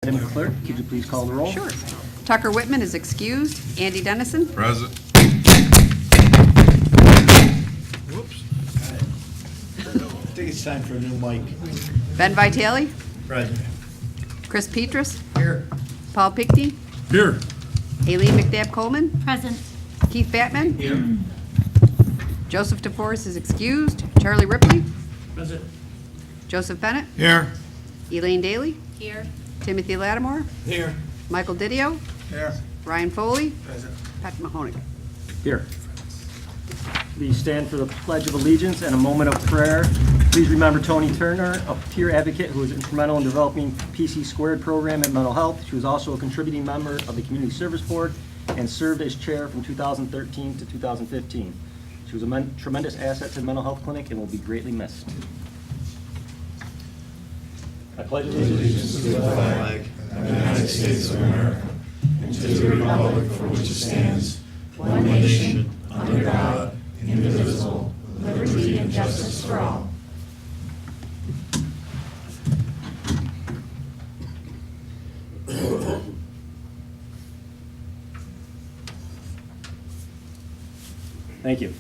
Madam Clerk, could you please call the roll? Sure. Tucker Whitman is excused. Andy Dennison. Present. Whoops. I think it's time for a new mic. Ben Vitale. Present. Chris Petrus. Here. Paul Pickney. Here. Aileen McNabb Coleman. Present. Keith Batman. Here. Joseph DeForest is excused. Charlie Ripley. Present. Joseph Bennett. Here. Elaine Daly. Here. Timothy Lattimore. Here. Michael Didio. Here. Ryan Foley. Present. Pat Mahoney. Here. Please stand for the Pledge of Allegiance and a moment of prayer. Please remember Tony Turner, a peer advocate who was instrumental in developing PC Squared program in mental health. She was also a contributing member of the Community Service Board and served as chair from 2013 to 2015. She was a tremendous asset to the mental health clinic and will be greatly missed. I pledge allegiance to the flag of the United States of America and to the republic for which it stands, one nation, under God, indivisible, with liberty and justice for all. Thank you.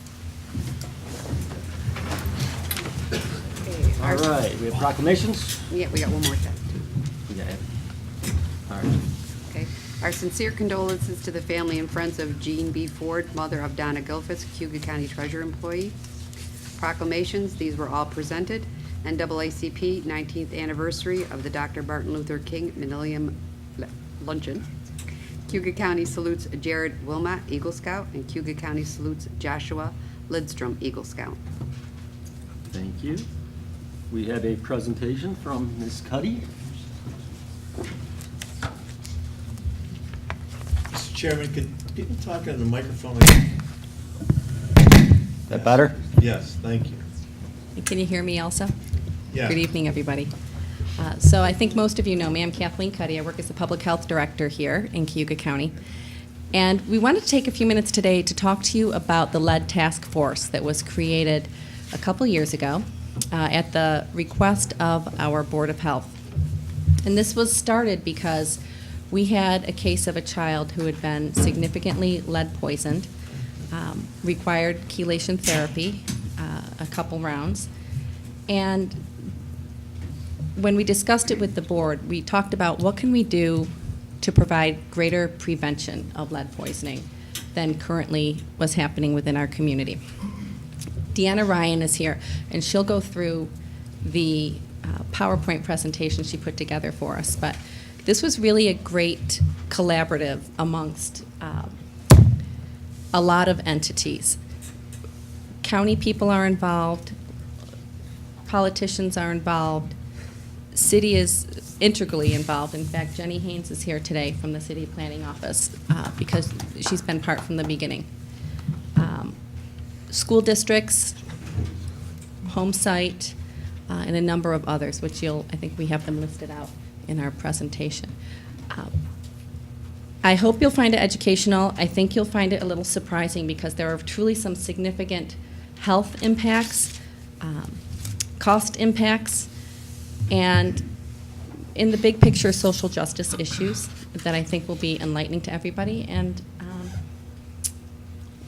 All right, we have proclamations. Yeah, we got one more set. We got it. All right. Okay. Our sincere condolences to the family and friends of Jean B. Ford, mother of Donna Gilfitz, Cayuga County Treasurer employee. Proclamations, these were all presented. NAACP 19th anniversary of the Dr. Martin Luther King Millennium Luncheon. Cayuga County salutes Jared Wilmot, Eagle Scout, and Cayuga County salutes Joshua Lidstrom, Eagle Scout. Thank you. We have a presentation from Ms. Cuddy. Mr. Chairman, could people talk on the microphone again? Is that better? Yes, thank you. Can you hear me also? Yeah. Good evening, everybody. So I think most of you know me. I'm Kathleen Cuddy. I work as the Public Health Director here in Cayuga County. And we wanted to take a few minutes today to talk to you about the lead task force that was created a couple years ago at the request of our Board of Health. And this was started because we had a case of a child who had been significantly lead poisoned, required chelation therapy, a couple rounds. And when we discussed it with the board, we talked about what can we do to provide greater prevention of lead poisoning than currently was happening within our community. Deanna Ryan is here, and she'll go through the PowerPoint presentation she put together for us. But this was really a great collaborative amongst a lot of entities. County people are involved, politicians are involved, city is integrally involved. In fact, Jenny Haynes is here today from the City Planning Office because she's been part from the beginning. School districts, home site, and a number of others, which I think we have them listed out in our presentation. I hope you'll find it educational. I think you'll find it a little surprising because there are truly some significant health impacts, cost impacts, and in the big picture, social justice issues that I think will be enlightening to everybody, and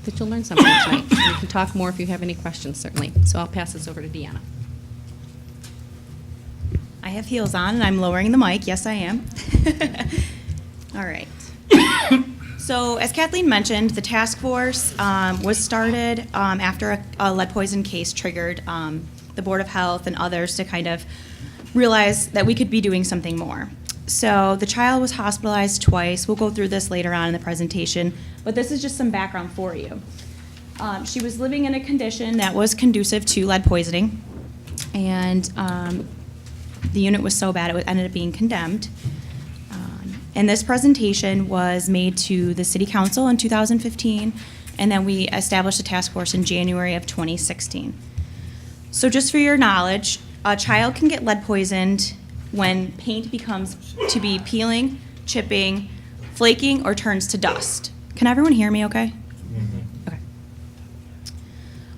that you'll learn something tonight. And we can talk more if you have any questions, certainly. So I'll pass this over to Deanna. I have heels on, and I'm lowering the mic. Yes, I am. All right. So, as Kathleen mentioned, the task force was started after a lead poison case triggered the Board of Health and others to kind of realize that we could be doing something more. So the child was hospitalized twice. We'll go through this later on in the presentation, but this is just some background for you. She was living in a condition that was conducive to lead poisoning, and the unit was so bad it ended up being condemned. And this presentation was made to the City Council in 2015, and then we established a task force in January of 2016. So just for your knowledge, a child can get lead poisoned when paint becomes to be peeling, chipping, flaking, or turns to dust. Can everyone hear me okay? Mm-hmm. Okay.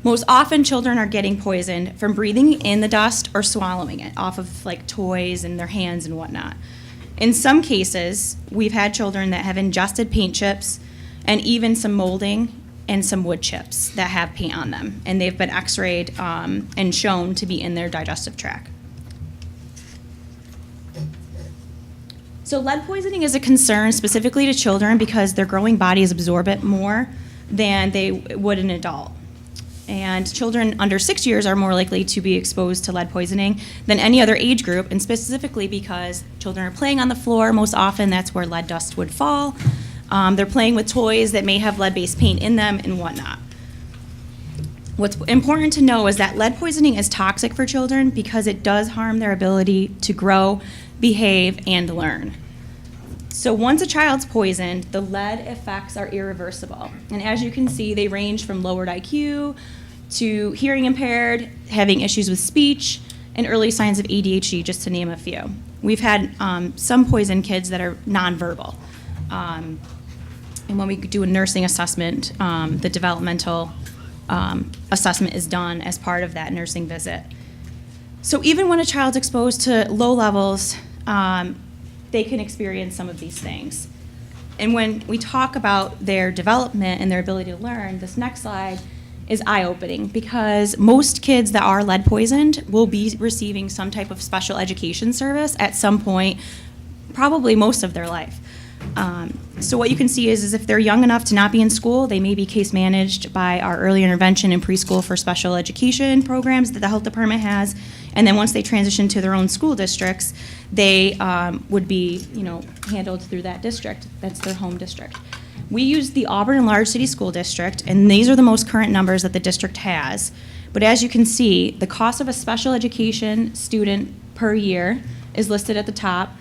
Most often children are getting poisoned from breathing in the dust or swallowing it off of like toys and their hands and whatnot. In some cases, we've had children that have ingested paint chips and even some molding and some wood chips that have paint on them, and they've been x-rayed and shown to be in their digestive tract. So lead poisoning is a concern specifically to children because their growing bodies absorb it more than they would an adult. And children under 6 years are more likely to be exposed to lead poisoning than any other age group, and specifically because children are playing on the floor. Most often that's where lead dust would fall. They're playing with toys that may have lead-based paint in them and whatnot. What's important to know is that lead poisoning is toxic for children because it does harm their ability to grow, behave, and learn. So once a child's poisoned, the lead effects are irreversible. And as you can see, they range from lowered IQ to hearing impaired, having issues with speech, and early signs of ADHD, just to name a few. We've had some poisoned kids that are nonverbal. And when we do a nursing assessment, the developmental assessment is done as part of that nursing visit. So even when a child's exposed to low levels, they can experience some of these things. And when we talk about their development and their ability to learn, this next slide is eye-opening because most kids that are lead poisoned will be receiving some type of special education service at some point, probably most of their life. So what you can see is if they're young enough to not be in school, they may be case managed by our early intervention and preschool for special education programs that the health department has. And then once they transition to their own school districts, they would be, handled through that district. That's their home district. We use the Auburn and Large City School District, and these are the most current numbers that the district has. But as you can see, the cost of a special education student per year is listed at the top.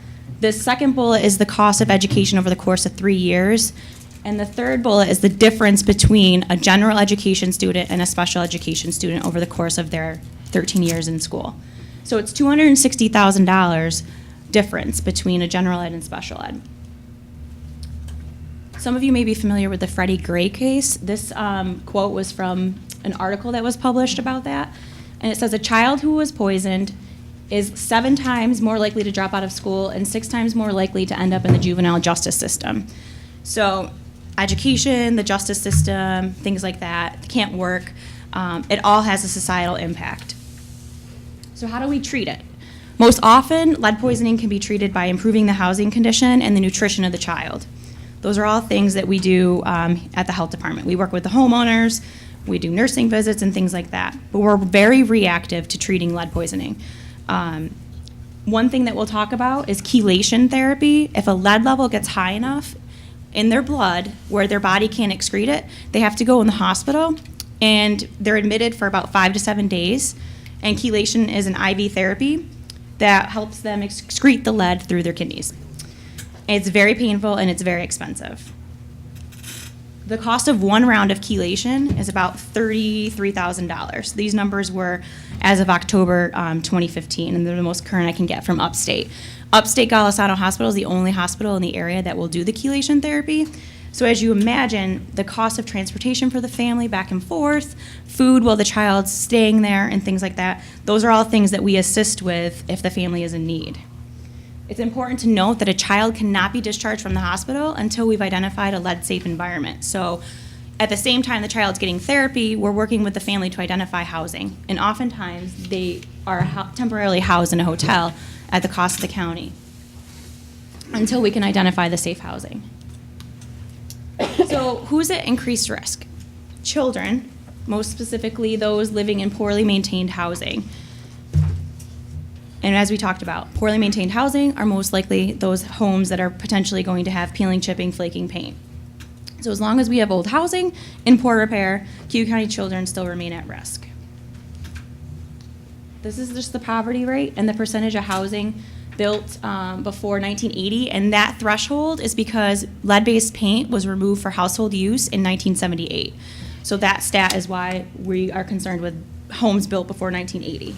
The second bullet is the cost of education over the course of 3 years. And the third bullet is the difference between a general education student and a special education student over the course of their 13 years in school. So it's $260,000 difference between a general ed and special ed. Some of you may be familiar with the Freddie Gray case. This quote was from an article that was published about that. And it says, a child who was poisoned is 7 times more likely to drop out of school and 6 times more likely to end up in the juvenile justice system. So education, the justice system, things like that can't work. It all has a societal impact. So how do we treat it? Most often, lead poisoning can be treated by improving the housing condition and the nutrition of the child. Those are all things that we do at the health department. We work with the homeowners, we do nursing visits and things like that. But we're very reactive to treating lead poisoning. One thing that we'll talk about is chelation therapy. If a lead level gets high enough in their blood where their body can't excrete it, they have to go in the hospital and they're admitted for about 5 to 7 days. And chelation is an IV therapy that helps them excrete the lead through their kidneys. It's very painful and it's very expensive. The cost of 1 round of chelation is about $33,000. These numbers were as of October 2015, and they're the most current I can get from Upstate. Upstate Golisano Hospital is the only hospital in the area that will do the chelation therapy. So as you imagine, the cost of transportation for the family back and forth, food while the child's staying there, and things like that, those are all things that we assist with if the family is in need. It's important to note that a child cannot be discharged from the hospital until we've identified a lead-safe environment. So at the same time the child's getting therapy, we're working with the family to identify housing. And oftentimes they are temporarily housed in a hotel at the cost of the county until we can identify the safe housing. So who's at increased risk? Children, most specifically those living in poorly maintained housing. And as we talked about, poorly maintained housing are most likely those homes that are potentially going to have peeling, chipping, flaking paint. So as long as we have old housing in poor repair, Cayuga County children still remain at risk. This is just the poverty rate and the percentage of housing built before 1980, and that threshold is because lead-based paint was removed for household use in 1978. So that stat is why we are concerned with homes built before 1980.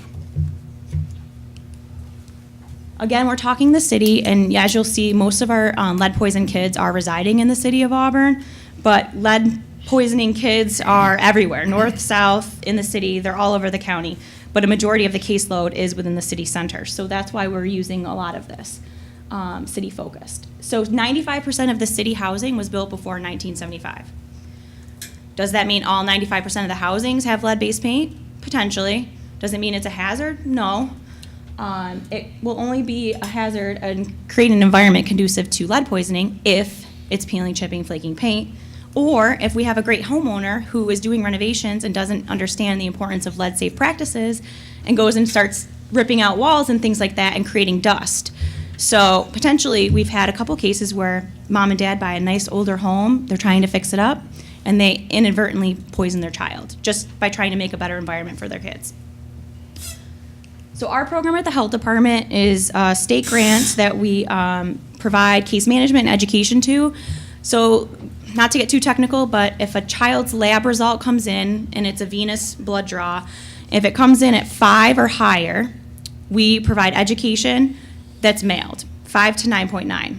Again, we're talking the city, and as you'll see, most of our lead-poisoned kids are residing in the city of Auburn, but lead-poisoning kids are everywhere, north, south, in the city, they're all over the county, but a majority of the caseload is within the city center, so that's why we're using a lot of this. city focused. So 95% of the city housing was built before 1975. Does that mean all 95% of the housings have lead-based paint? Potentially. Does it mean it's a hazard? No. It will only be a hazard and create an environment conducive to lead poisoning if it's peeling, chipping, flaking paint, or if we have a great homeowner who is doing renovations and doesn't understand the importance of lead-safe practices and goes and starts ripping out walls and things like that and creating dust. So potentially, we've had a couple cases where mom and dad buy a nice older home, they're trying to fix it up, and they inadvertently poison their child just by trying to make a better environment for their kids. So our program at the health department is a state grant that we provide case management and education to. So not to get too technical, but if a child's lab result comes in and it's a venous blood draw, if it comes in at 5 or higher, we provide education that's mailed, 5 to 9.9.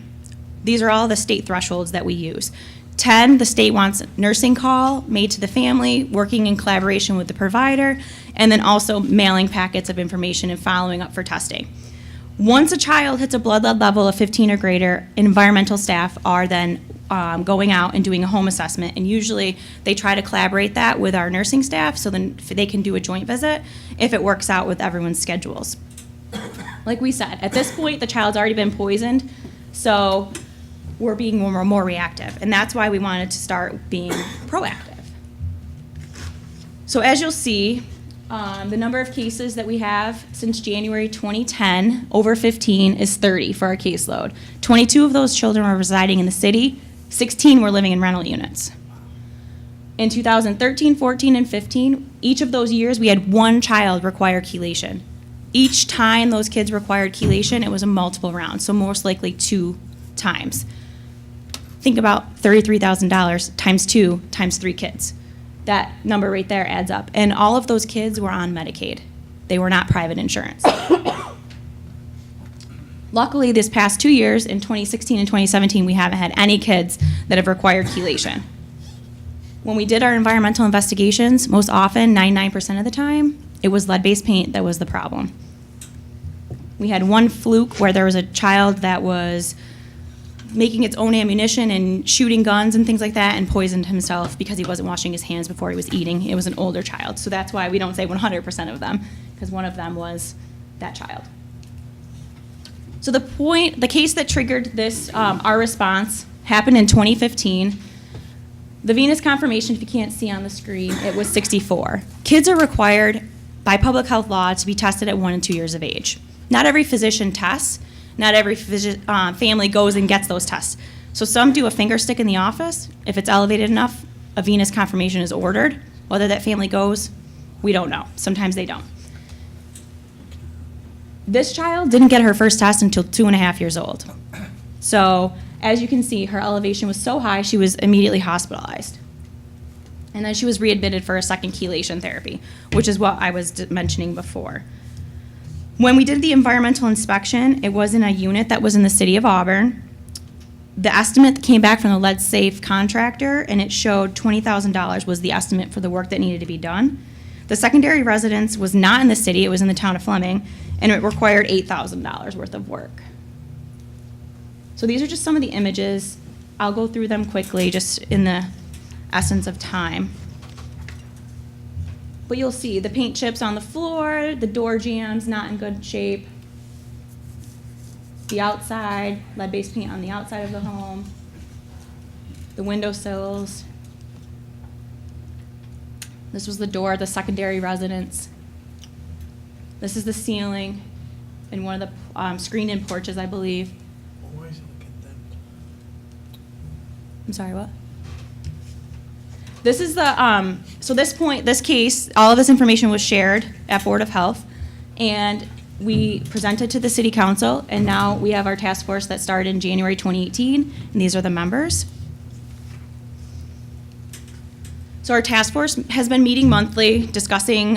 These are all the state thresholds that we use. 10, the state wants nursing call made to the family, working in collaboration with the provider, and then also mailing packets of information and following up for testing. Once a child hits a blood lead level of 15 or greater, environmental staff are then going out and doing a home assessment, and usually they try to collaborate that with our nursing staff so then they can do a joint visit if it works out with everyone's schedules. Like we said, at this point, the child's already been poisoned, so we're being more reactive, and that's why we wanted to start being proactive. So as you'll see, the number of cases that we have since January 2010, over 15, is 30 for our caseload. 22 of those children were residing in the city, 16 were living in rental units. In 2013, 14, and 15, each of those years we had one child require chelation. Each time those kids required chelation, it was a multiple round, so most likely 2 times. Think about $33,000 times 2 times 3 kids. That number right there adds up. And all of those kids were on Medicaid. They were not private insurance. Luckily, this past 2 years, in 2016 and 2017, we haven't had any kids that have required chelation. When we did our environmental investigations, most often, 99% of the time, it was lead-based paint that was the problem. We had one fluke where there was a child that was making its own ammunition and shooting guns and things like that and poisoned himself because he wasn't washing his hands before he was eating. It was an older child. So that's why we don't say 100% of them, because one of them was that child. So the case that triggered this, our response, happened in 2015. The venous confirmation, if you can't see on the screen, it was 64. Kids are required by public health law to be tested at 1 and 2 years of age. Not every physician tests. Not every family goes and gets those tests. So some do a finger stick in the office. If it's elevated enough, a venous confirmation is ordered. Whether that family goes, we don't know. Sometimes they don't. This child didn't get her first test until 2.5 years old. So as you can see, her elevation was so high, she was immediately hospitalized. And then she was readmitted for a second chelation therapy, which is what I was mentioning before. When we did the environmental inspection, it was in a unit that was in the city of Auburn. The estimate that came back from the lead safe contractor, and it showed $20,000 was the estimate for the work that needed to be done. The secondary residence was not in the city, it was in the town of Fleming, and it required $8,000 worth of work. So these are just some of the images. I'll go through them quickly, just in the essence of time. But you'll see the paint chips on the floor, the door jambs not in good shape, the outside, lead-based paint on the outside of the home, the windowsills. This was the door, the secondary residence. This is the ceiling in one of the screened-in porches, I believe. Why is it look at them? I'm sorry, what? This is the, so this case, all of this information was shared at Board of Health, and we presented to the City Council, and now we have our task force that started in January 2018, and these are the members. So our task force has been meeting monthly, discussing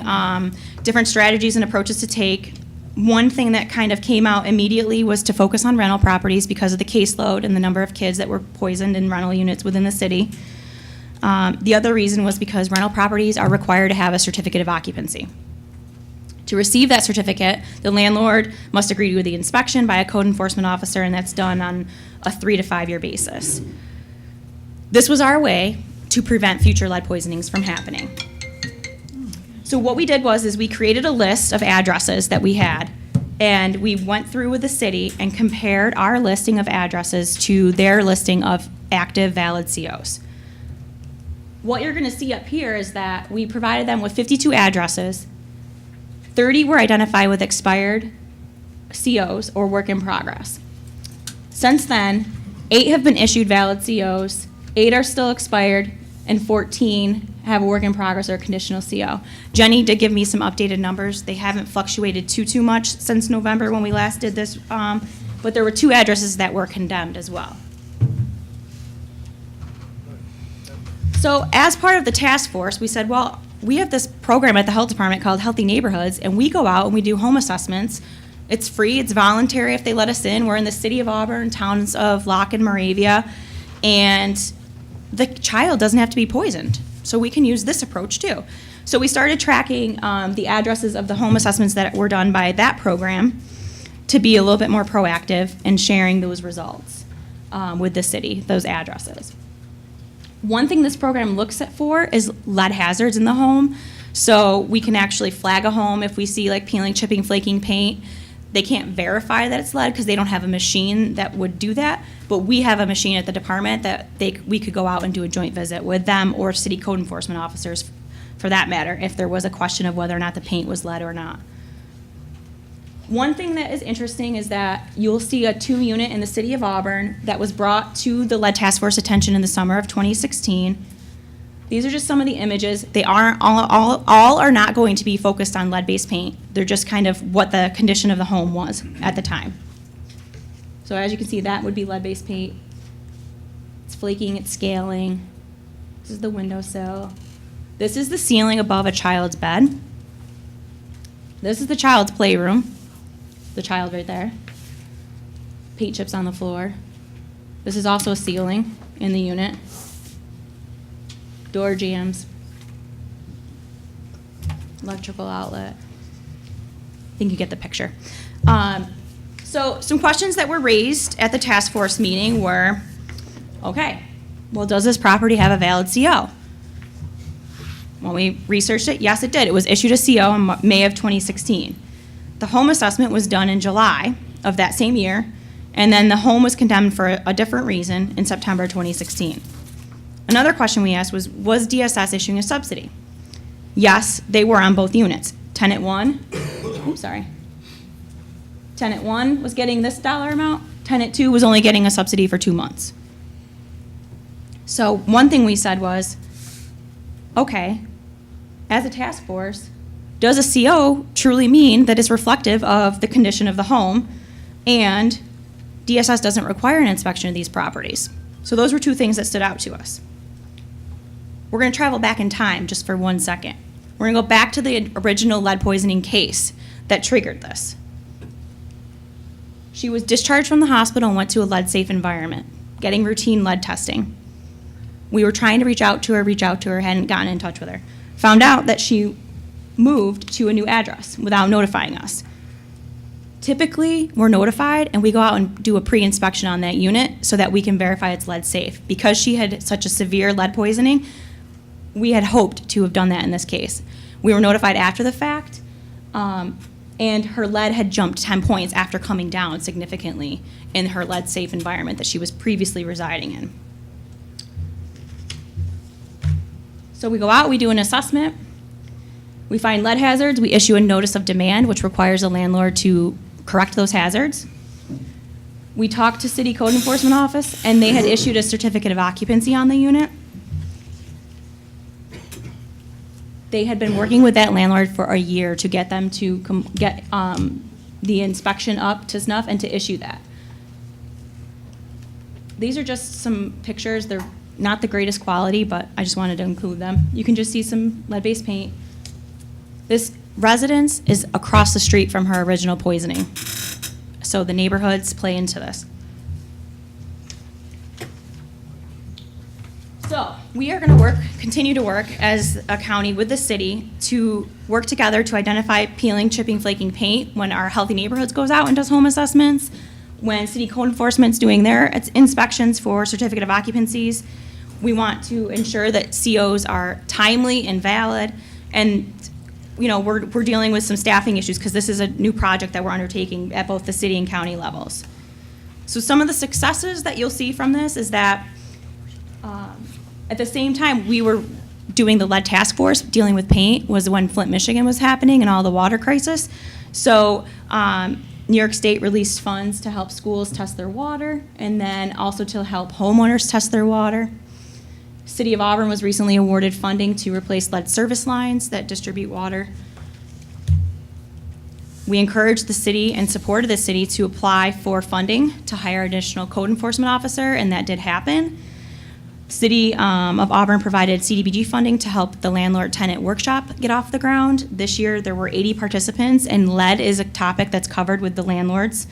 different strategies and approaches to take. One thing that kind of came out immediately was to focus on rental properties because of the caseload and the number of kids that were poisoned in rental units within the city. The other reason was because rental properties are required to have a certificate of occupancy. To receive that certificate, the landlord must agree to the inspection by a code enforcement officer, and that's done on a 3 to 5 year basis. This was our way to prevent future lead poisonings from happening. So what we did is we created a list of addresses that we had, and we went through with the city and compared our listing of addresses to their listing of active valid COs. What you're gonna see up here is that we provided them with 52 addresses. 30 were identified with expired COs or work in progress. Since then, 8 have been issued valid COs, 8 are still expired, and 14 have a work in progress or conditional CO. Jenny did give me some updated numbers. They haven't fluctuated too much since November when we last did this, but there were 2 addresses that were condemned as well. So as part of the task force, we said, well, we have this program at the health department called Healthy Neighborhoods, and we go out and we do home assessments. It's free, it's voluntary if they let us in. We're in the city of Auburn, towns of Locke and Moravia, and the child doesn't have to be poisoned. So we can use this approach too. So we started tracking the addresses of the home assessments that were done by that program to be a little bit more proactive and sharing those results with the city, those addresses. One thing this program looks at for is lead hazards in the home. So we can actually flag a home if we see like peeling, chipping, flaking paint. They can't verify that it's lead because they don't have a machine that would do that, but we have a machine at the department that we could go out and do a joint visit with them or city code enforcement officers for that matter if there was a question of whether or not the paint was lead or not. One thing that is interesting is that you'll see a 2 unit in the city of Auburn that was brought to the lead task force attention in the summer of 2016. These are just some of the images. They aren't all are not going to be focused on lead-based paint. They're just kind of what the condition of the home was at the time. So as you can see, that would be lead-based paint. It's flaking, it's scaling. This is the windowsill. This is the ceiling above a child's bed. This is the child's playroom. The child right there. Paint chips on the floor. This is also a ceiling in the unit. Door jams. Electrical outlet. I think you get the picture. So some questions that were raised at the task force meeting were, okay, well, does this property have a valid CO? When we researched it, yes, it did. It was issued a CO in May of 2016. The home assessment was done in July of that same year, and then the home was condemned for a different reason in September 2016. Another question we asked was DSS issuing a subsidy? Yes, they were on both units. Tenant 1, Tenant 1 was getting this dollar amount. Tenant 2 was only getting a subsidy for 2 months. So one thing we said was, okay, as a task force, does a CO truly mean that it's reflective of the condition of the home and DSS doesn't require an inspection of these properties? So those were 2 things that stood out to us. We're going to travel back in time just for 1 second. We're going to go back to the original lead poisoning case that triggered this. She was discharged from the hospital and went to a lead-safe environment, getting routine lead testing. We were trying to reach out to her, hadn't gotten in touch with her. Found out that she moved to a new address without notifying us. Typically, we're notified and we go out and do a pre-inspection on that unit so that we can verify it's lead safe. Because she had such a severe lead poisoning, we had hoped to have done that in this case. We were notified after the fact, and her lead had jumped 10 points after coming down significantly in her lead safe environment that she was previously residing in. So we go out, we do an assessment. We find lead hazards, we issue a notice of demand, which requires a landlord to correct those hazards. We talked to City Code Enforcement Office, and they had issued a certificate of occupancy on the unit. They had been working with that landlord for a year to get them to get the inspection up to snuff and to issue that. These are just some pictures. They're not the greatest quality, but I just wanted to include them. You can just see some lead-based paint. This residence is across the street from her original poisoning. So the neighborhoods play into this. So we are going to continue to work as a county with the city to work together to identify peeling, chipping, flaking paint when our Healthy Neighborhoods goes out and does home assessments, when city code enforcement's doing their inspections for certificate of occupancies. We want to ensure that COs are timely and valid, and we're dealing with some staffing issues because this is a new project that we're undertaking at both the city and county levels. So some of the successes that you'll see from this is that at the same time we were doing the lead task force dealing with paint was when Flint, Michigan was happening and all the water crisis. So New York State released funds to help schools test their water and then also to help homeowners test their water. City of Auburn was recently awarded funding to replace lead service lines that distribute water. We encouraged the city and supported the city to apply for funding to hire additional code enforcement officer, and that did happen. City of Auburn provided CDBG funding to help the landlord-tenant workshop get off the ground. This year, there were 80 participants, and lead is a topic that's covered with the landlords.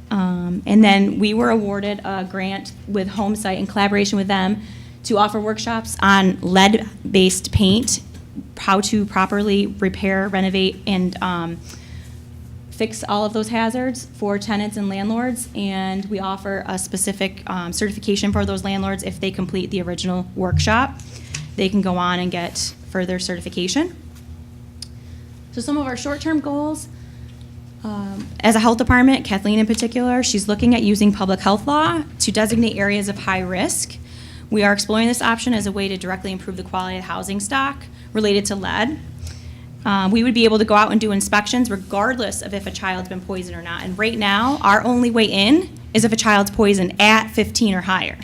And then we were awarded a grant with Homesite in collaboration with them to offer workshops on lead-based paint, how to properly repair, renovate, and fix all of those hazards for tenants and landlords. And we offer a specific certification for those landlords. If they complete the original workshop, they can go on and get further certification. So some of our short-term goals, as a health department, Kathleen in particular, she's looking at using public health law to designate areas of high risk. We are exploring this option as a way to directly improve the quality of housing stock related to lead. We would be able to go out and do inspections regardless of if a child's been poisoned or not. And right now, our only way in is if a child's poisoned at 15 or higher.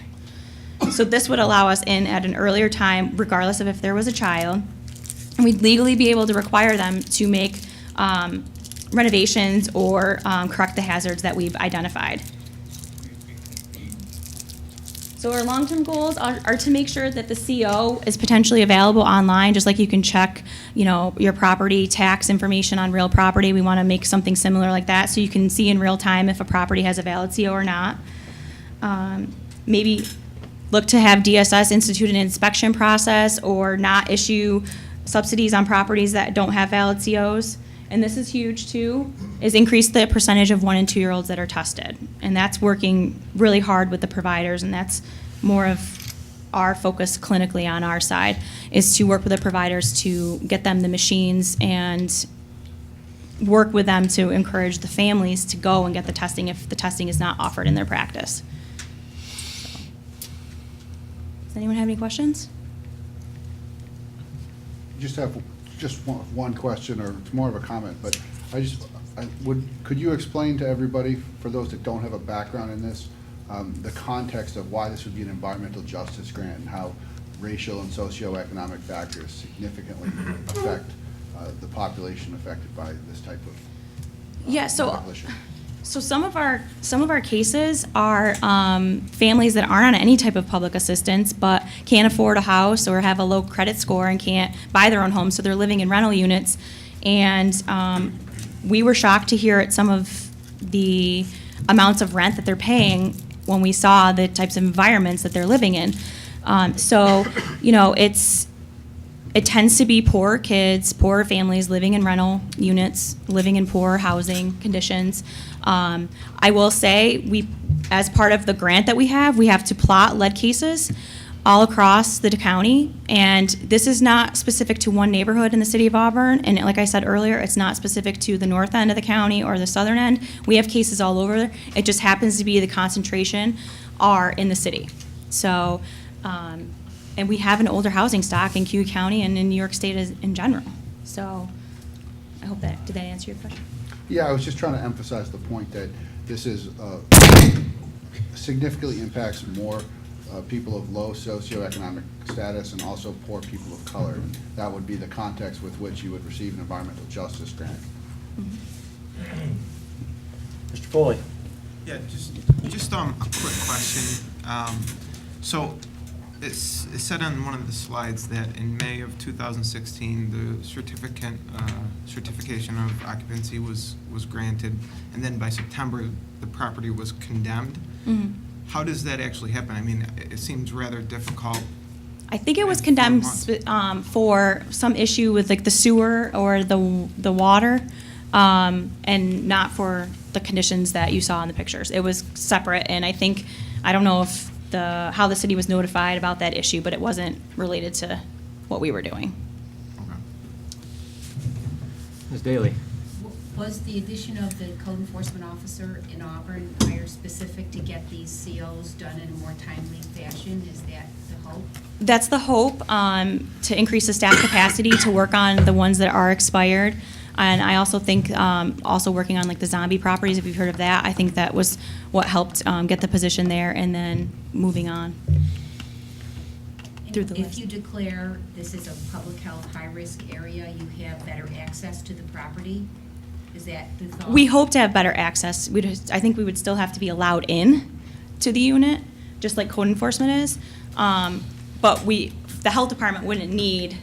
So this would allow us in at an earlier time, regardless of if there was a child. And we'd legally be able to require them to make renovations or correct the hazards that we've identified. So our long-term goals are to make sure that the CO is potentially available online, just like you can check, your property tax information on real property. We want to make something similar like that so you can see in real time if a property has a valid CO or not. Maybe look to have DSS institute an inspection process or not issue subsidies on properties that don't have valid COs. And this is huge too, is increase the percentage of 1- and 2-year-olds that are tested. And that's working really hard with the providers, and that's more of our focus clinically on our side, is to work with the providers to get them the machines and work with them to encourage the families to go and get the testing if the testing is not offered in their practice. So. Does anyone have any questions? Just have one question, or it's more of a comment, but could you explain to everybody, for those that don't have a background in this, the context of why this would be an environmental justice grant and how racial and socioeconomic factors significantly affect the population affected by this type of demolition? So some of our cases are families that aren't on any type of public assistance but can't afford a house or have a low credit score and can't buy their own home, so they're living in rental units. And we were shocked to hear at some of the amounts of rent that they're paying when we saw the types of environments that they're living in. It tends to be poor kids, poor families living in rental units, living in poor housing conditions. I will say, as part of the grant that we have to plot lead cases all across the county. And this is not specific to one neighborhood in the city of Auburn. And like I said earlier, it's not specific to the north end of the county or the southern end. We have cases all over. It just happens to be the concentration are in the city. So, and we have an older housing stock in Cayuga County and in New York State in general. So I hope did that answer your question? Yeah, I was just trying to emphasize the point that this is significantly impacts more people of low socioeconomic status and also poor people of color. And that would be the context with which you would receive an environmental justice grant. Mr. Foley. Yeah, just a quick question. So it said on one of the slides that in May of 2016 the certification of occupancy was granted, and then by September the property was condemned. Mm-hmm. How does that actually happen? I mean, it seems rather difficult I think it was And 4 condemned months. for some issue with like the sewer or the water, and not for the conditions that you saw in the pictures. It was separate, and I think, I don't know if how the city was notified about that issue, but it wasn't related to what we were doing. Okay. Ms. Daly? Was the addition of the code enforcement officer in Auburn hired specific to get these COs done in a more timely fashion? Is that the hope? That's the hope, to increase the staff capacity to work on the ones that are expired. And I also think, also working on like the zombie properties, if you've heard of that, I think that was what helped get the position there and then moving on. And Through the if list. you declare this is a public health high-risk area, you have better access to the property? Is that the thought? We hope to have better access. I think we would still have to be allowed in to the unit, just like code enforcement is. But the health department wouldn't need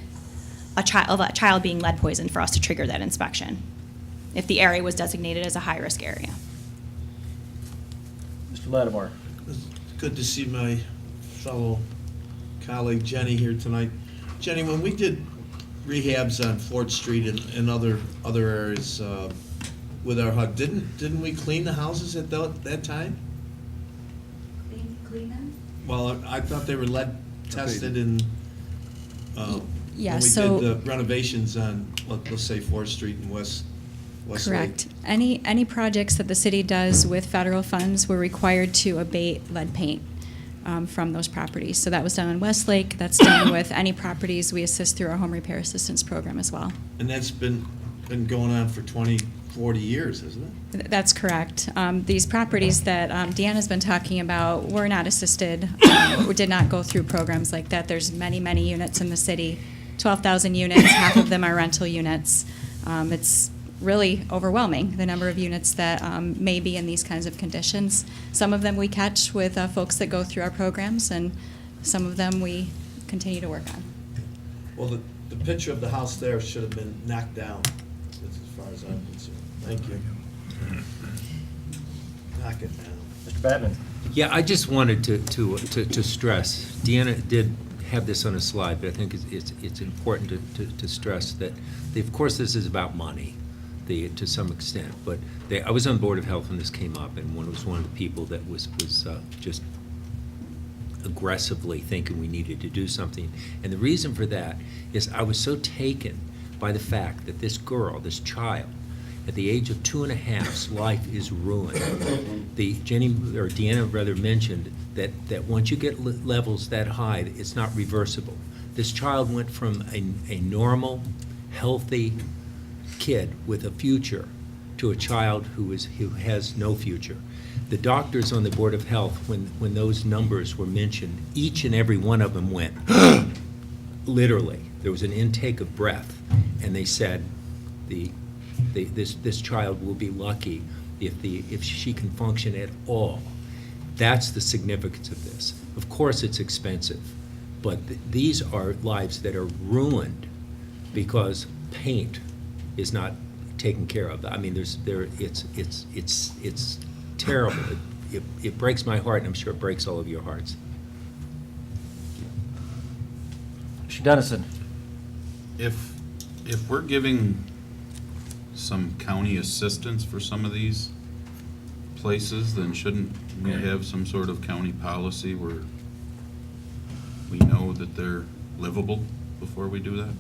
a child being lead poisoned for us to trigger that inspection if the area was designated as a high-risk area. Mr. Lattimore? It's good to see my fellow colleague Jenny here tonight. Jenny, when we did rehabs on Fort Street and other areas with our HUD, didn't we clean the houses at that time? Clean them? Well, I thought they were lead tested and Yeah, when we so- did the renovations on, let's say, 4th Street and Westlake. Correct. Any projects that the city does with federal funds, we're required to abate lead paint from those properties. So that was done in Westlake. That's done with any properties we assist through our home repair assistance program as well. And that's been going on for 20, 40 years, isn't it? That's correct. These properties that Deanna's been talking about were not assisted, or did not go through programs like that. There's many, many units in the city, 12,000 units, half of them are rental units. It's really overwhelming, the number of units that may be in these kinds of conditions. Some of them we catch with folks that go through our programs, and some of them we continue to work on. Well, the picture of the house there should have been knocked down, as far as I'm concerned. Thank you. Knock it down. Mr. Batman? Yeah, I just wanted to stress, Deanna did have this on a slide, but I think it's important to stress that, of course, this is about money to some extent, but I was on the Board of Health when this came up, and one was one of the people that was just aggressively thinking we needed to do something. And the reason for that is I was so taken by the fact that this girl, this child, at the age of 2.5's life is ruined. Deanna rather mentioned that once you get levels that high, it's not reversible. This child went from a normal, healthy kid with a future to a child who has no future. The doctors on the Board of Health, when those numbers were mentioned, each and every one of them went, literally. There was an intake of breath, and they said, this child will be lucky if she can function at all. That's the significance of this. Of course, it's expensive, but these are lives that are ruined because paint is not taken care of. I mean, it's terrible. It breaks my heart, and I'm sure it breaks all of your hearts. Mr. Dennison? If we're giving some county assistance for some of these places, then shouldn't we have some sort of county policy where we know that they're livable before we do that?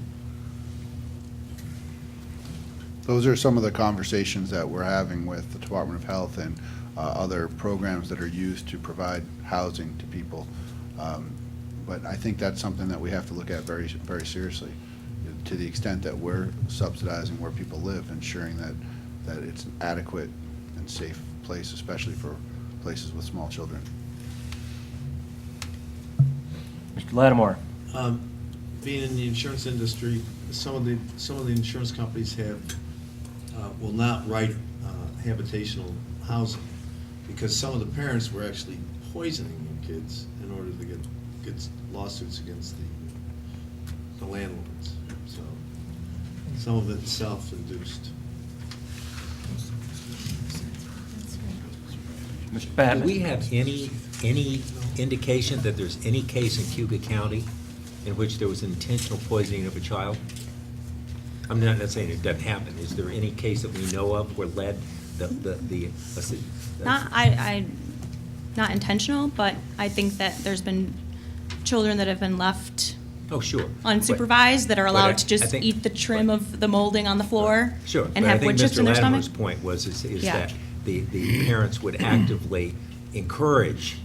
Those are some of the conversations that we're having with the Department of Health and other programs that are used to provide housing to people. But I think that's something that we have to look at very, very seriously, to the extent that we're subsidizing where people live, ensuring that it's an adequate and safe place, especially for places with small children. Mr. Lattimore? Being in the insurance industry, some of the insurance companies will not write habitational housing because some of the parents were actually poisoning their kids in order to get lawsuits against the landlords. So some of it's self-induced. Mr. Do Batman? we have any indication that there's any case in Cayuga County in which there was intentional poisoning of a child? I'm not saying it doesn't happen. Is there any case that we know of where lead, Not intentional, but I think that there's been children that have been left Oh, sure. unsupervised that are But I allowed to just think- eat the trim of the molding on the floor Sure. and but have wood chips in their I stomach. think Mr. Latimer's point was Yeah. that the parents would actively encourage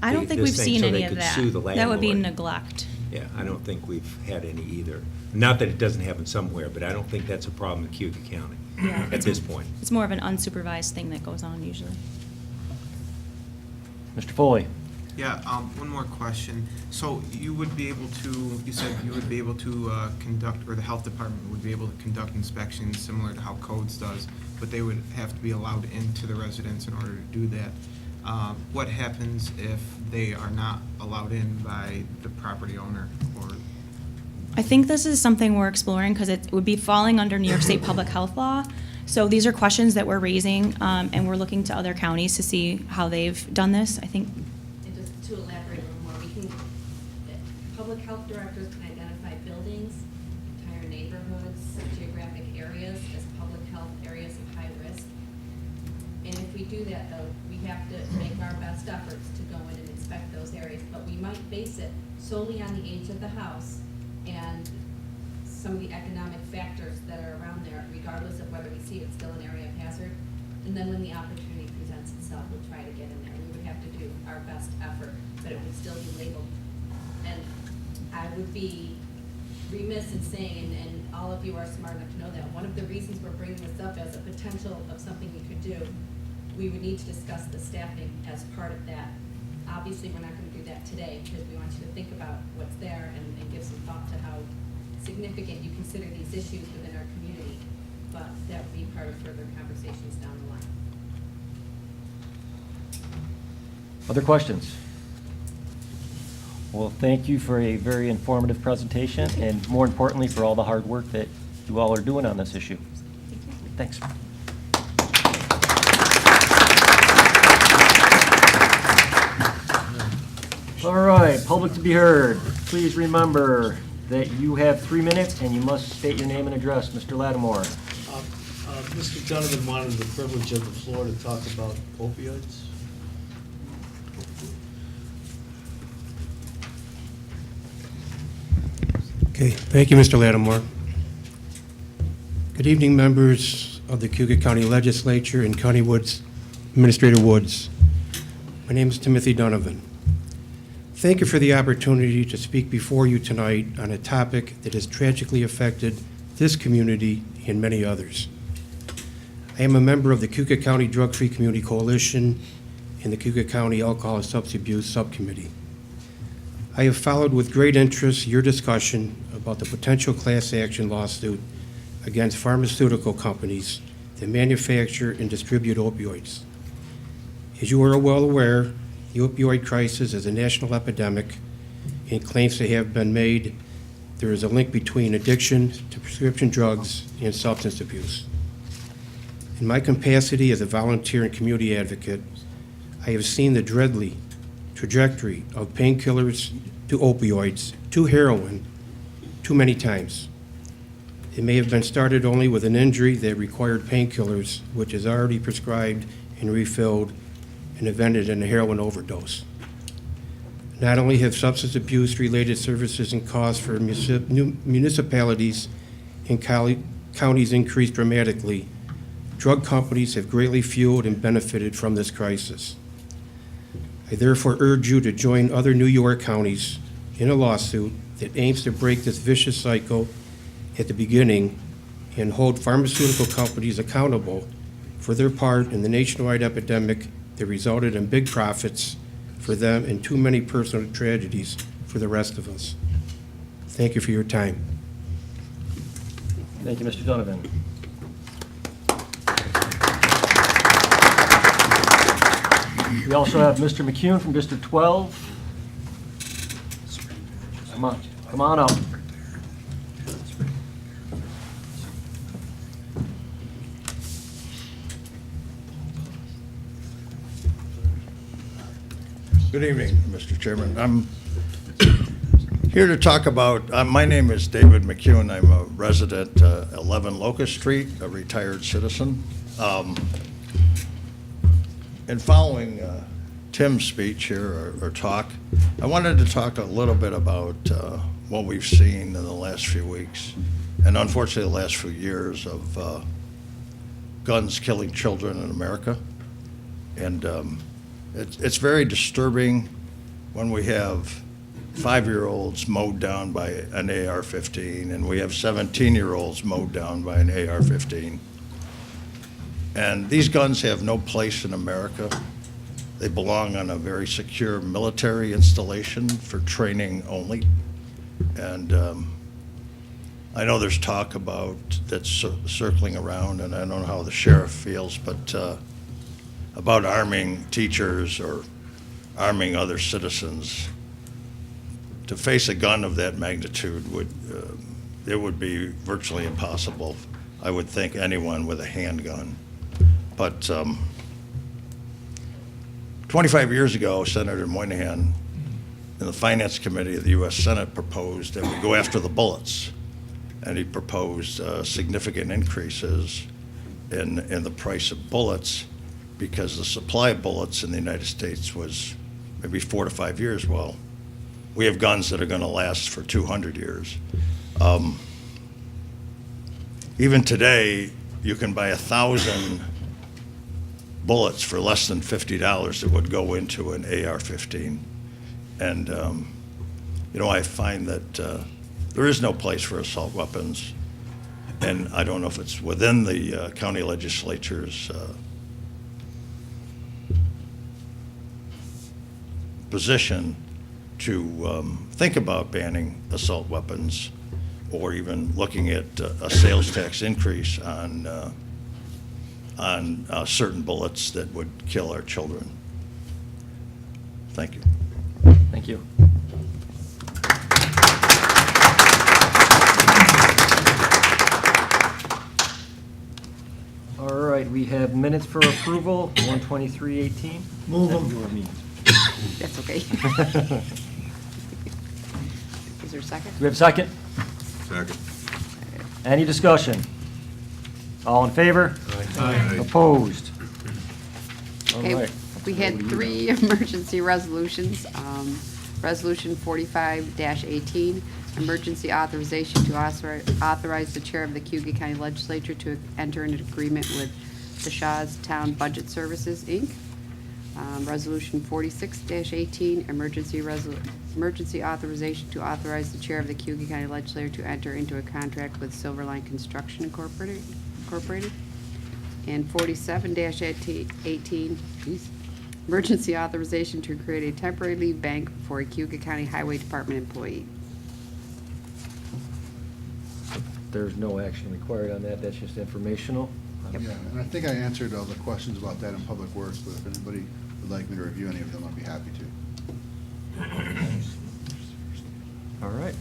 I don't think this we've thing seen so any they of could that. sue the That would be landlord. neglect. Yeah, I don't think we've had any either. Not that it doesn't happen somewhere, but I don't think that's a problem in Cayuga County Yeah. at this point. It's more of an unsupervised thing that goes on usually. Mr. Foley? Yeah, one more question. So you would be able to, you said you would be able to conduct, or the health department would be able to conduct inspections similar to how codes does, but they would have to be allowed into the residence in order to do that. What happens if they are not allowed in by the property owner or? I think this is something we're exploring because it would be falling under New York State public health law. So these are questions that we're raising, and we're looking to other counties to see how they've done this. I think, And just to elaborate a little more, public health directors can identify buildings, entire neighborhoods, geographic areas as public health areas of high risk. And if we do that, though, we have to make our best efforts to go in and inspect those areas. But we might base it solely on the age of the house and some of the economic factors that are around there, regardless of whether we see it's still an area of hazard. And then when the opportunity presents itself, we'll try to get in there. We would have to do our best effort, but it would still be labeled. And I would be remiss in saying, and all of you are smart enough to know that, one of the reasons we're bringing this up as a potential of something we could do, we would need to discuss the staffing as part of that. Obviously, we're not going to do that today because we want you to think about what's there and give some thought to how significant you consider these issues within our community. But that would be part of further conversations down the line. Other questions? Well, thank you for a very informative presentation, and more importantly, for all the hard work that you all are doing on this issue. Thanks. All right, public to be heard. Please remember that you have 3 minutes, and you must state your name and address. Mr. Lattimore. Mr. Donovan wanted the privilege of the floor to talk about opioids. Okay, thank you, Mr. Lattimore. Good evening, members of the Cayuga County Legislature and County Woods, Administrator Woods. My name is Timothy Donovan. Thank you for the opportunity to speak before you tonight on a topic that has tragically affected this community and many others. I am a member of the Cayuga County Drug-Free Community Coalition and the Cayuga County Alcohol and Substance Abuse Subcommittee. I have followed with great interest your discussion about the potential class action lawsuit against pharmaceutical companies that manufacture and distribute opioids. As you are well aware, the opioid crisis is a national epidemic, and claims to have been made there is a link between addiction to prescription drugs and substance abuse. In my capacity as a volunteer and community advocate, I have seen the dreadly trajectory of painkillers to opioids to heroin too many times. It may have been started only with an injury that required painkillers, which is already prescribed and refilled and ended in a heroin overdose. Not only have substance abuse-related services and costs for municipalities and counties increased dramatically, drug companies have greatly fueled and benefited from this crisis. I therefore urge you to join other New York counties in a lawsuit that aims to break this vicious cycle at the beginning and hold pharmaceutical companies accountable for their part in the nationwide epidemic that resulted in big profits for them and too many personal tragedies for the rest of us. Thank you for your time. Thank you, Mr. Donovan. We also have Mr. McCune from District 12. Come on up. Good evening, Mr. Chairman. I'm Here to talk about, my name is David McEwen. I'm a resident, 11 Locust Street, a retired citizen. In following Tim's speech here, or talk, I wanted to talk a little bit about what we've seen in the last few weeks, and unfortunately the last few years of guns killing children in America. And it's very disturbing when we have 5-year-olds mowed down by an AR-15, and we have 17-year-olds mowed down by an AR-15. And these guns have no place in America. They belong on a very secure military installation for training only. And I know there's talk about that's circling around, and I don't know how the sheriff feels, but about arming teachers or arming other citizens. To face a gun of that magnitude it would be virtually impossible, I would think, anyone with a handgun. But 25 years ago, Senator Moynihan in the Finance Committee of the U.S. Senate proposed that we go after the bullets. And he proposed significant increases in the price of bullets because the supply of bullets in the United States was maybe 4 to 5 years. Well, we have guns that are going to last for 200 years. Even today, you can buy 1,000 bullets for less than $50 that would go into an AR-15. And, I find that there is no place for assault weapons, and I don't know if it's within the county legislature's position to think about banning assault weapons or even looking at a sales tax increase on certain bullets that would kill our children. Thank you. Thank you. All right, we have minutes for approval, 123:18. Move them. That's okay. Is there a second? Do we have a second? Second. Any discussion? All in favor? Aye. Opposed? All Okay, right. we had 3 emergency resolutions. Resolution 45-18, emergency authorization to authorize the chair of the Cayuga County Legislature to enter an agreement with the Shaw's Town Budget Services, Inc. Resolution 46-18, emergency authorization to authorize the chair of the Cayuga County Legislature to enter into a contract with Silverline Construction Incorporated. And 47-18, emergency authorization to create a temporary leave bank for a Cayuga County Highway Department employee. There's no action required on that, that's just informational. Yep. Yeah, and I think I answered all the questions about that in Public Works, but if anybody would like me to review any of them, I'd be happy to. All right.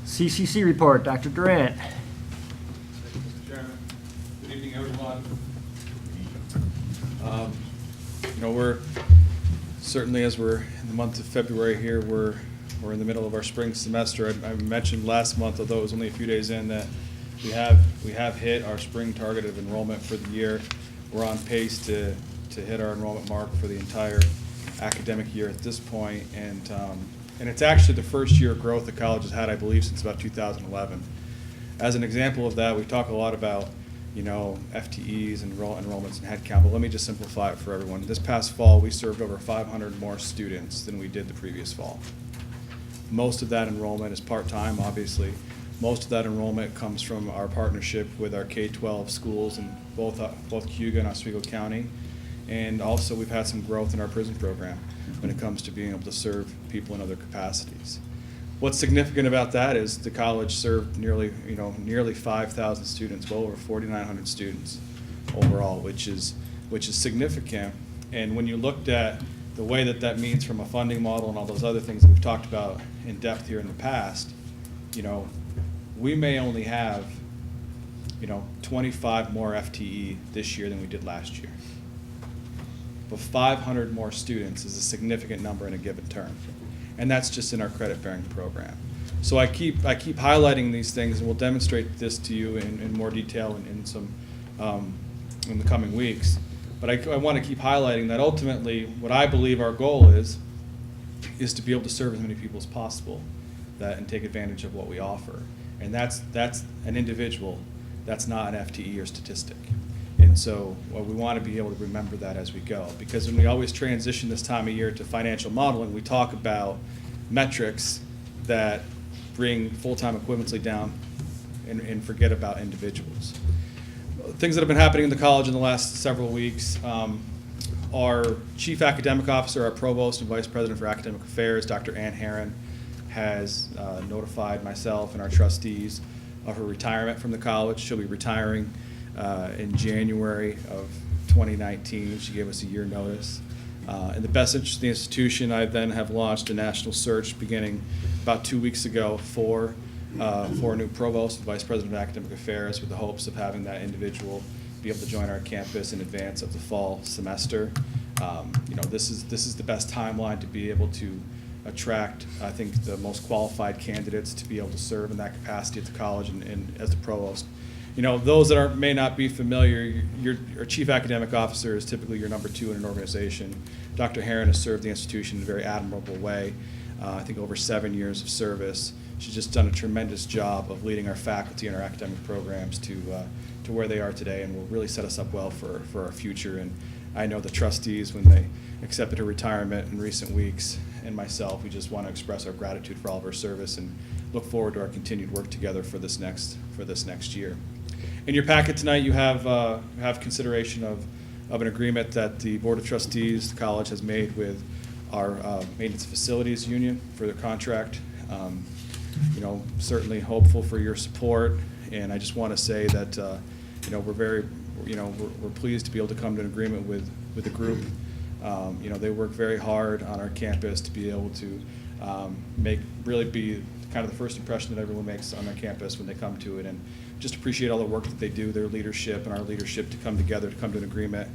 CCC report, Dr. Durant. Thank you, Mr. Chairman. Good evening, everyone. We're certainly, as we're in the month of February here, we're in the middle of our spring semester. I mentioned last month, although it was only a few days in, that we have hit our spring target of enrollment for the year. We're on pace to hit our enrollment mark for the entire academic year at this point, and it's actually the first year of growth the college has had, I believe, since about 2011. As an example of that, we talk a lot about FTEs and enrollments and headcount, but let me just simplify it for everyone. This past fall, we served over 500 more students than we did the previous fall. Most of that enrollment is part-time, obviously. Most of that enrollment comes from our partnership with our K-12 schools in both Cayuga and Oswego County. And also, we've had some growth in our prison program when it comes to being able to serve people in other capacities. What's significant about that is the college served nearly 5,000 students, well over 4,900 students overall, which is significant. And when you looked at the way that means from a funding model and all those other things that we've talked about in depth here in the past, we may only have 25 more FTE this year than we did last year. But 500 more students is a significant number in a given term. and that's just in our credit-bearing program. So I keep highlighting these things, and we'll demonstrate this to you in more detail in some in the coming weeks. But I want to keep highlighting that ultimately, what I believe our goal is to be able to serve as many people as possible, and take advantage of what we offer. And that's an individual. That's not an FTE or statistic. And so we want to be able to remember that as we go, because when we always transition this time of year to financial modeling, we talk about metrics that bring full-time equivalency down and forget about individuals. Things that have been happening in the college in the last several weeks, our chief academic officer, our provost and vice president for academic affairs, Dr. Ann Herron, has notified myself and our trustees of her retirement from the college. She'll be retiring in January of 2019. She gave us a year notice. In the best interest of the institution, I then have launched a national search beginning about 2 weeks ago for a new provost and vice president of academic affairs, with the hopes of having that individual be able to join our campus in advance of the fall semester. This is the best timeline to be able to attract, I think, the most qualified candidates to be able to serve in that capacity at the college and as the provost. Those that may not be familiar, your chief academic officer is typically your number 2 in an organization. Dr. Herron has served the institution in a very admirable way. I think over 7 years of service. She's just done a tremendous job of leading our faculty and our academic programs to where they are today, and will really set us up well for our future. And I know the trustees, when they accepted her retirement in recent weeks, and myself, we just want to express our gratitude for all of her service and look forward to our continued work together for this next year. In your packet tonight, you have consideration of an agreement that the Board of Trustees, the college, has made with our Maintenance Facilities Union for their contract. Certainly hopeful for your support, and I just want to say that we're pleased to be able to come to an agreement with the group. They work very hard on our campus to be able to be kind of the first impression that everyone makes on their campus when they come to it, and just appreciate all the work that they do, their leadership and our leadership, to come together to come to an agreement.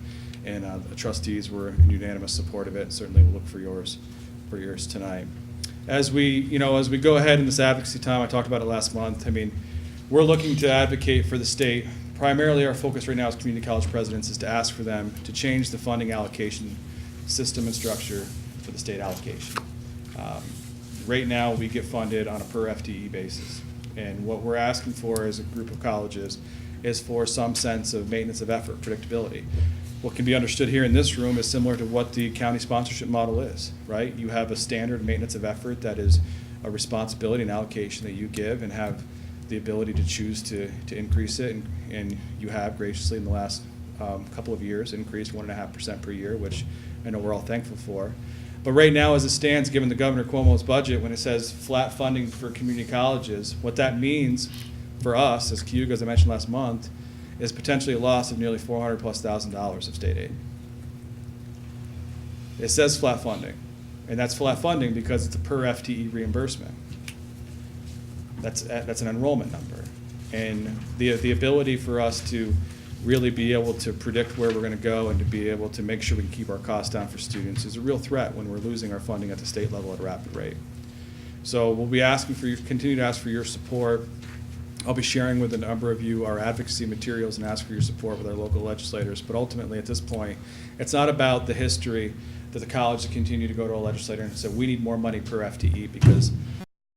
And the trustees were in unanimous support of it. Certainly we'll look for yours tonight. As we go ahead in this advocacy time, I talked about it last month. We're looking to advocate for the state. Primarily our focus right now as community college presidents is to ask for them to change the funding allocation system and structure for the state allocation. Right now we get funded on a per FTE basis. And what we're asking for as a group of colleges is for some sense of maintenance of effort, predictability. What can be understood here in this room is similar to what the county sponsorship model is, right? You have a standard maintenance of effort that is a responsibility and allocation that you give, and have the ability to choose to increase it. And you have graciously in the last couple of years increased 1.5% per year, which I know we're all thankful for. But right now, as it stands, given the Governor Cuomo's budget, when it says flat funding for community colleges, what that means for us as Cayuga, as I mentioned last month, is potentially a loss of nearly $400,000+ of state aid. It says flat funding, and that's flat funding because it's a per FTE reimbursement. That's an enrollment number, and the ability for us to really be able to predict where we're going to go and to be able to make sure we can keep our costs down for students is a real threat when we're losing our funding at the state level at a rapid rate. So we'll be continue to ask for your support. I'll be sharing with a number of you our advocacy materials and ask for your support with our local legislators. But ultimately, at this point, it's not about the history that the college to continue to go to a legislator and say, we need more money per FTE, because